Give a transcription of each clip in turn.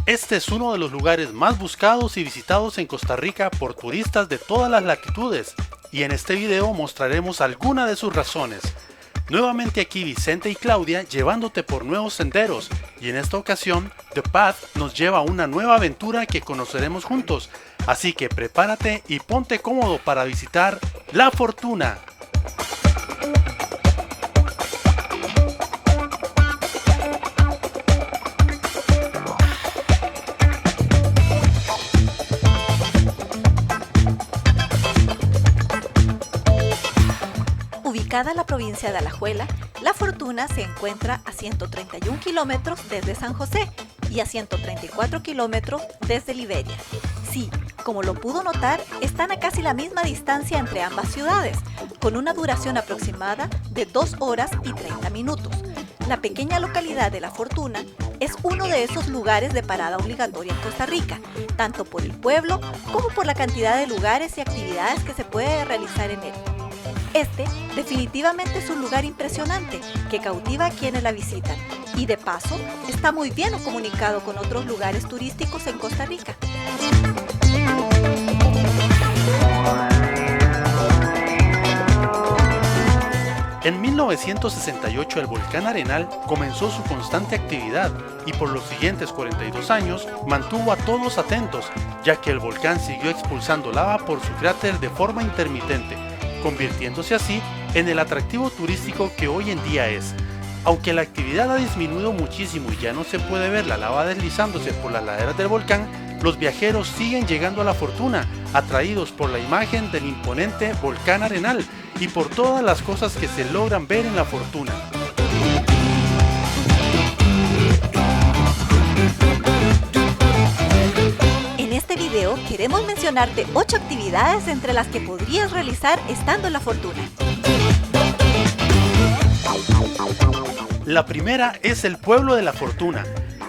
Este es uno de los lugares más buscados y visitados en Costa Rica por turistas de todas las latitudes, y en este video mostraremos algunas de sus razones. Nuevamente aquí Vicente y Claudia llevándote por nuevos senderos, y en esta ocasión The Path nos lleva a una nueva aventura que conoceremos juntos, así que prepárate y ponte cómodo para visitar La Fortuna. Ubicada en la provincia de Alajuela, La Fortuna se encuentra a 131 kilómetros desde San José y a 134 kilómetros desde Liberia. Sí, como lo pudo notar, están a casi la misma distancia entre ambas ciudades, con una duración aproximada de 2 horas y 30 minutos. La pequeña localidad de La Fortuna es uno de esos lugares de parada obligatoria en Costa Rica, tanto por el pueblo como por la cantidad de lugares y actividades que se puede realizar en él. Este definitivamente es un lugar impresionante que cautiva a quienes la visitan y de paso está muy bien comunicado con otros lugares turísticos en Costa Rica. En 1968 el volcán Arenal comenzó su constante actividad y por los siguientes 42 años mantuvo a todos atentos, ya que el volcán siguió expulsando lava por su cráter de forma intermitente, convirtiéndose así en el atractivo turístico que hoy en día es. Aunque la actividad ha disminuido muchísimo y ya no se puede ver la lava deslizándose por las laderas del volcán, los viajeros siguen llegando a La Fortuna, atraídos por la imagen del imponente volcán Arenal y por todas las cosas que se logran ver en La Fortuna. En este video queremos mencionarte 8 actividades entre las que podrías realizar estando en La Fortuna. La primera es el pueblo de La Fortuna.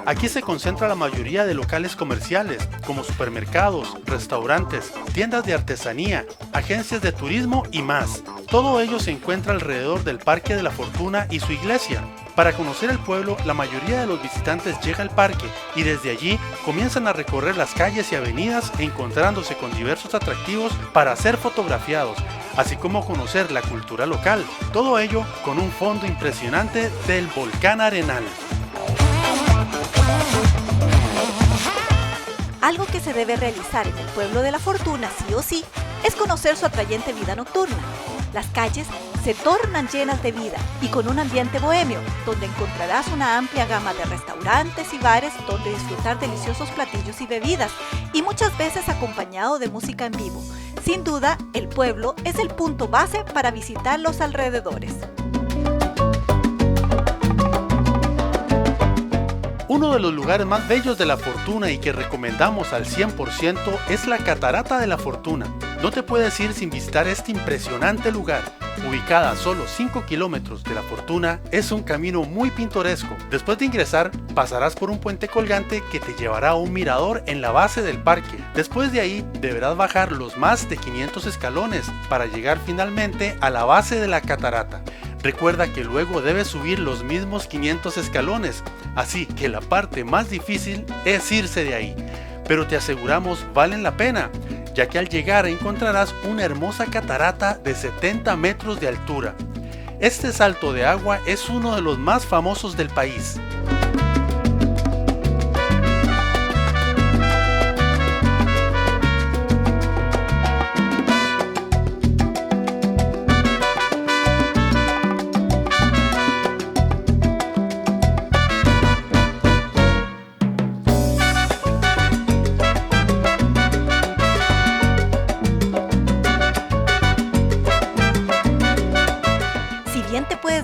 Aquí se concentra la mayoría de locales comerciales, como supermercados, restaurantes, tiendas de artesanía, agencias de turismo y más. Todo ello se encuentra alrededor del Parque de La Fortuna y su iglesia. Para conocer el pueblo, la mayoría de los visitantes llega al parque y desde allí comienzan a recorrer las calles y avenidas encontrándose con diversos atractivos para ser fotografiados, así como conocer la cultura local. Todo ello con un fondo impresionante del volcán Arenal. Algo que se debe realizar en el pueblo de La Fortuna sí o sí es conocer su atrayente vida nocturna. Las calles se tornan llenas de vida y con un ambiente bohemio, donde encontrarás una amplia gama de restaurantes y bares donde disfrutar deliciosos platillos y bebidas, y muchas veces acompañado de música en vivo. Sin duda, el pueblo es el punto base para visitar los alrededores. Uno de los lugares más bellos de La Fortuna y que recomendamos al 100% es la Catarata de La Fortuna. No te puedes ir sin visitar este impresionante lugar. Ubicada a solo 5 kilómetros de La Fortuna, es un camino muy pintoresco. Después de ingresar, pasarás por un puente colgante que te llevará a un mirador en la base del parque. Después de ahí, deberás bajar los más de 500 escalones para llegar finalmente a la base de la catarata. Recuerda que luego debes subir los mismos 500 escalones, así que la parte más difícil es irse de ahí. Pero te aseguramos valen la pena, ya que al llegar encontrarás una hermosa catarata de 70 metros de altura. Este salto de agua es uno de los más famosos del país.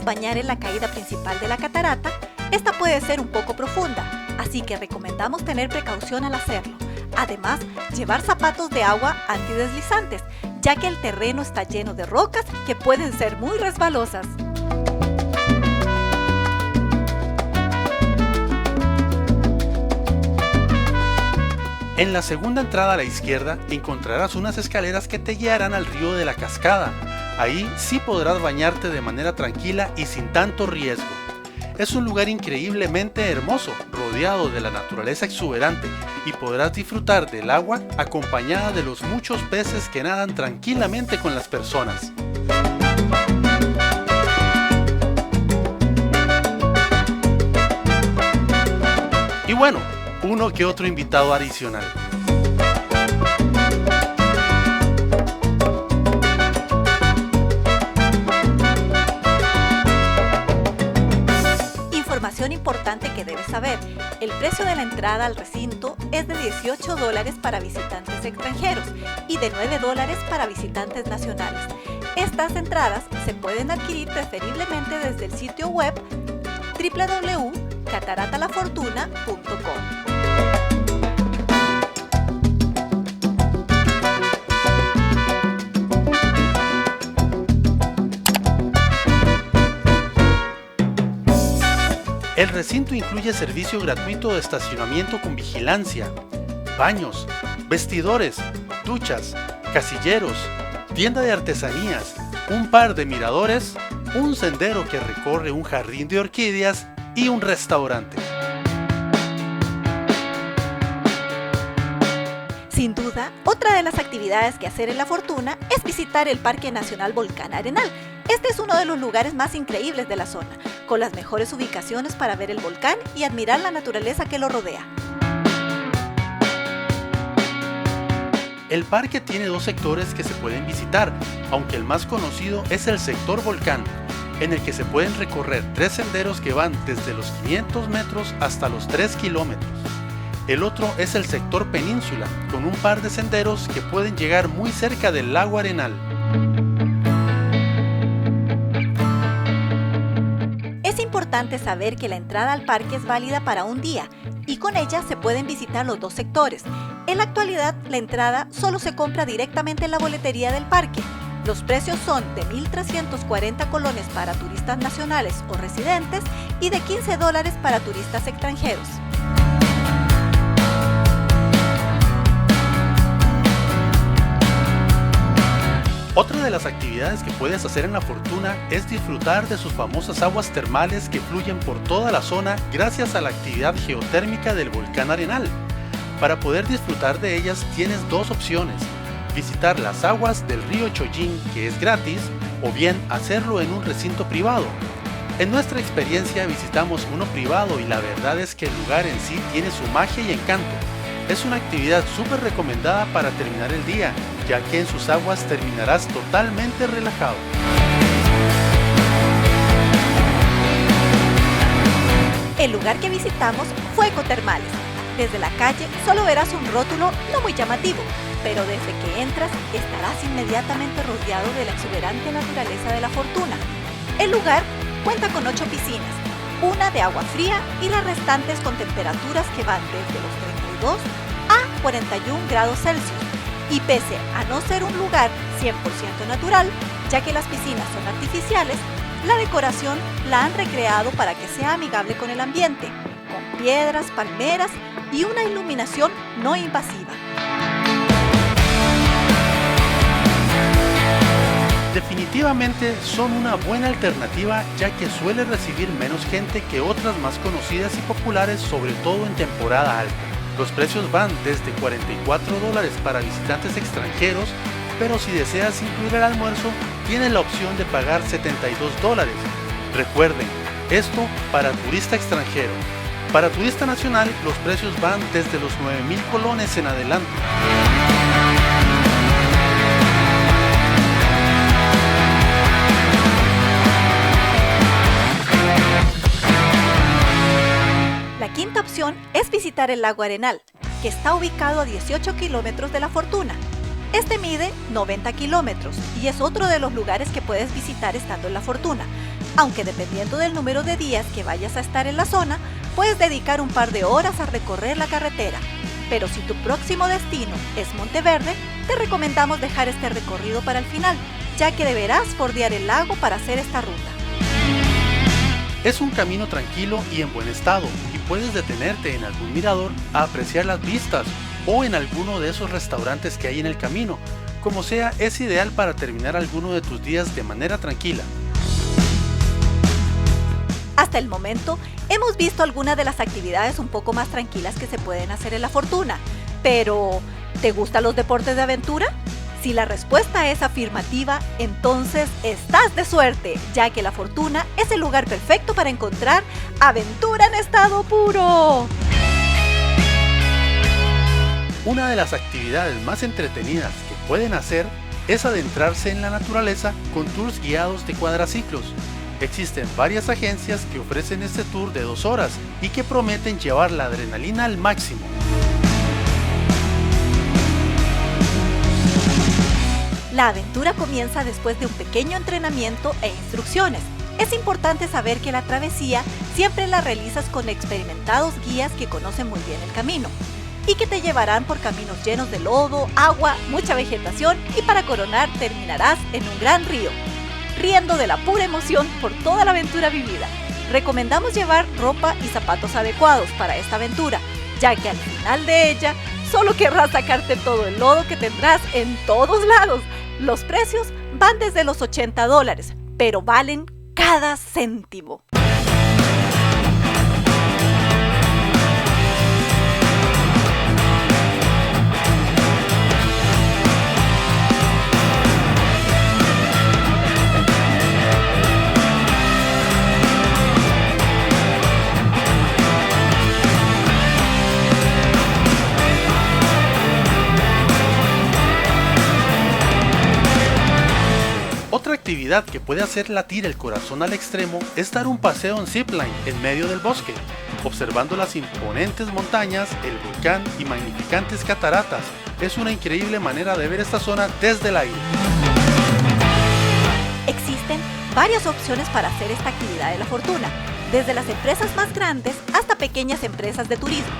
Bañar en la caída principal de la catarata, esta puede ser un poco profunda, así que recomendamos tener precaución al hacerlo. Además, llevar zapatos de agua antideslizantes, ya que el terreno está lleno de rocas que pueden ser muy resbalosas. En la segunda entrada a la izquierda encontrarás unas escaleras que te guiarán al río de la Cascada. Ahí sí podrás bañarte de manera tranquila y sin tanto riesgo. Es un lugar increíblemente hermoso, rodeado de la naturaleza exuberante, y podrás disfrutar del agua acompañada de los muchos peces que nadan tranquilamente con las personas. Y bueno, uno que otro invitado adicional. Información importante que debes saber: el precio de la entrada al recinto es de $18 para visitantes extranjeros y de $9 para visitantes nacionales. Estas entradas se pueden adquirir preferiblemente desde el sitio web www.cataratalafortuna.com. El recinto incluye servicio gratuito de estacionamiento con vigilancia, baños, vestidores, duchas, casilleros, tienda de artesanías, un par de miradores, un sendero que recorre un jardín de orquídeas y un restaurante. Sin duda, otra de las actividades que hacer en La Fortuna es visitar el Parque Nacional Volcán Arenal. Este es uno de los lugares más increíbles de la zona, con las mejores ubicaciones para ver el volcán y admirar la naturaleza que lo rodea. El parque tiene dos sectores que se pueden visitar, aunque el más conocido es el sector volcán, en el que se pueden recorrer 3 senderos que van desde los 500 metros hasta los 3 kilómetros. El otro es el sector península, con un par de senderos que pueden llegar muy cerca del lago Arenal. Es importante saber que la entrada al parque es válida para un día y con ella se pueden visitar los dos sectores. En la actualidad, la entrada solo se compra directamente en la boletería del parque. Los precios son de 1.340 colones para turistas nacionales o residentes y de $15 para turistas extranjeros. Otra de las actividades que puedes hacer en La Fortuna es disfrutar de sus famosas aguas termales que fluyen por toda la zona gracias a la actividad geotérmica del volcán Arenal. Para poder disfrutar de ellas tienes dos opciones: visitar las aguas del río Chollín, que es gratis, o bien hacerlo en un recinto privado. En nuestra experiencia visitamos uno privado y la verdad es que el lugar en sí tiene su magia y encanto. Es una actividad súper recomendada para terminar el día, ya que en sus aguas terminarás totalmente relajado. El lugar que visitamos fue Ecotermales. Desde la calle solo verás un rótulo no muy llamativo, pero desde que entras estarás inmediatamente rodeado de la exuberante naturaleza de La Fortuna. El lugar cuenta con 8 piscinas, una de agua fría y las restantes con temperaturas que van desde los 32 a 41 grados Celsius. Y pese a no ser un lugar 100% natural, ya que las piscinas son artificiales, la decoración la han recreado para que sea amigable con el ambiente, con piedras, palmeras y una iluminación no invasiva. Definitivamente son una buena alternativa, ya que suele recibir menos gente que otras más conocidas y populares, sobre todo en temporada alta. Los precios van desde $44 para visitantes extranjeros, pero si deseas incluir el almuerzo, tienes la opción de pagar $72. Recuerden, esto para turista extranjero. Para turista nacional, los precios van desde los 9.000 colones en adelante. La quinta opción es visitar el lago Arenal, que está ubicado a 18 kilómetros de La Fortuna. Este mide 90 kilómetros y es otro de los lugares que puedes visitar estando en La Fortuna, aunque dependiendo del número de días que vayas a estar en la zona, puedes dedicar un par de horas a recorrer la carretera. Pero si tu próximo destino es Monteverde, te recomendamos dejar este recorrido para el final, ya que deberás bordear el lago para hacer esta ruta. Es un camino tranquilo y en buen estado, y puedes detenerte en algún mirador a apreciar las vistas o en alguno de esos restaurantes que hay en el camino. Como sea, es ideal para terminar alguno de tus días de manera tranquila. Hasta el momento, hemos visto algunas de las actividades un poco más tranquilas que se pueden hacer en La Fortuna, pero ¿te gustan los deportes de aventura? Si la respuesta es afirmativa, entonces estás de suerte, ya que La Fortuna es el lugar perfecto para encontrar aventura en estado puro. Una de las actividades más entretenidas que pueden hacer es adentrarse en la naturaleza con tours guiados de cuadraciclos. Existen varias agencias que ofrecen este tour de 2 horas y que prometen llevar la adrenalina al máximo. La aventura comienza después de un pequeño entrenamiento e instrucciones. Es importante saber que la travesía siempre la realizas con experimentados guías que conocen muy bien el camino y que te llevarán por caminos llenos de lodo, agua, mucha vegetación y para coronar terminarás en un gran río, riendo de la pura emoción por toda la aventura vivida. Recomendamos llevar ropa y zapatos adecuados para esta aventura, ya que al final de ella solo querrás sacarte todo el lodo que tendrás en todos lados. Los precios van desde los $80, pero valen cada céntimo. Otra actividad que puede hacer latir el corazón al extremo es dar un paseo en zipline en medio del bosque, observando las imponentes montañas, el volcán y magnificantes cataratas. Es una increíble manera de ver esta zona desde el aire. Existen varias opciones para hacer esta actividad de La Fortuna, desde las empresas más grandes hasta pequeñas empresas de turismo.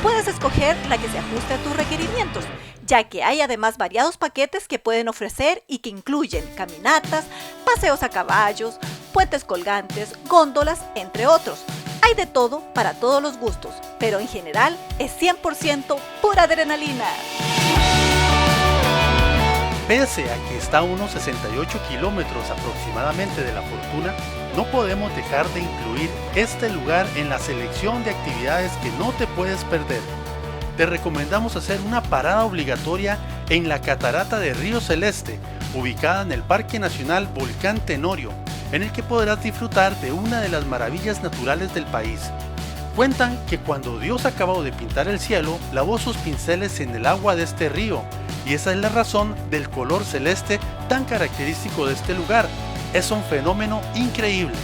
Puedes escoger la que se ajuste a tus requerimientos, ya que hay además variados paquetes que pueden ofrecer y que incluyen caminatas, paseos a caballos, puentes colgantes, góndolas, entre otros. Hay de todo para todos los gustos, pero en general es 100% pura adrenalina. Pese a que está a unos 68 kilómetros aproximadamente de La Fortuna, no podemos dejar de incluir este lugar en la selección de actividades que no te puedes perder. Te recomendamos hacer una parada obligatoria en la Catarata de Río Celeste, ubicada en el Parque Nacional Volcán Tenorio, en el que podrás disfrutar de una de las maravillas naturales del país. Cuentan que cuando Dios acabó de pintar el cielo, lavó sus pinceles en el agua de este río, y esa es la razón del color celeste tan característico de este lugar. Es un fenómeno increíble.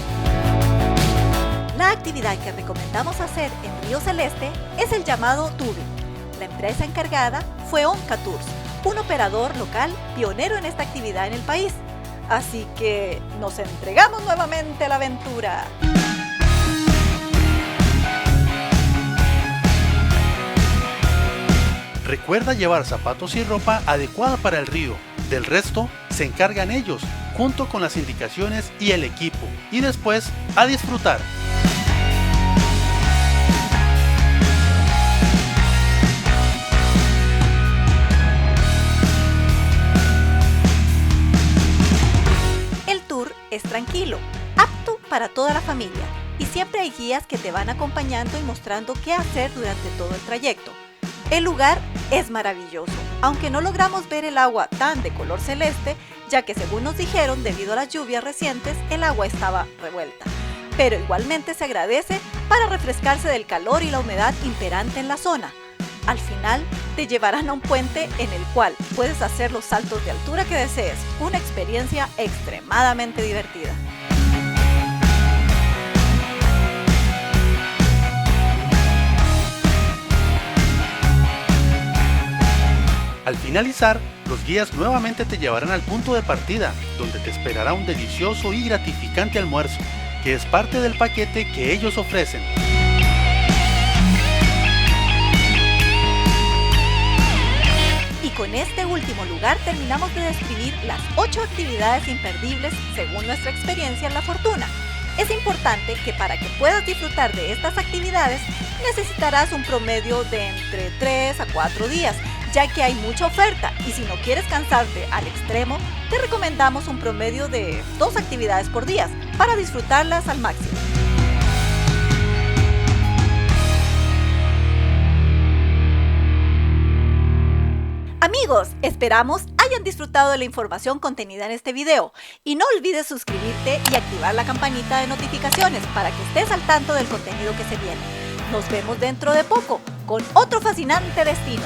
La actividad que recomendamos hacer en Río Celeste es el llamado tubing. La empresa encargada fue Onca Tours, un operador local pionero en esta actividad en el país. Así que nos entregamos nuevamente a la aventura. Recuerda llevar zapatos y ropa adecuada para el río. Del resto se encargan ellos, junto con las indicaciones y el equipo. Y después, a disfrutar. El tour es tranquilo, apto para toda la familia, y siempre hay guías que te van acompañando y mostrando qué hacer durante todo el trayecto. El lugar es maravilloso, aunque no logramos ver el agua tan de color celeste, ya que según nos dijeron, debido a las lluvias recientes, el agua estaba revuelta. Pero igualmente se agradece para refrescarse del calor y la humedad imperante en la zona. Al final, te llevarán a un puente en el cual puedes hacer los saltos de altura que desees, una experiencia extremadamente divertida. Al finalizar, los guías nuevamente te llevarán al punto de partida, donde te esperará un delicioso y gratificante almuerzo, que es parte del paquete que ellos ofrecen. Y con este último lugar terminamos de describir las 8 actividades imperdibles según nuestra experiencia en La Fortuna. Es importante que para que puedas disfrutar de estas actividades necesitarás un promedio de entre 3 a 4 días, ya que hay mucha oferta y si no quieres cansarte al extremo, te recomendamos un promedio de 2 actividades por día para disfrutarlas al máximo. Amigos, esperamos hayan disfrutado de la información contenida en este video y no olvides suscribirte y activar la campanita de notificaciones para que estés al tanto del contenido que se viene. Nos vemos dentro de poco con otro fascinante destino.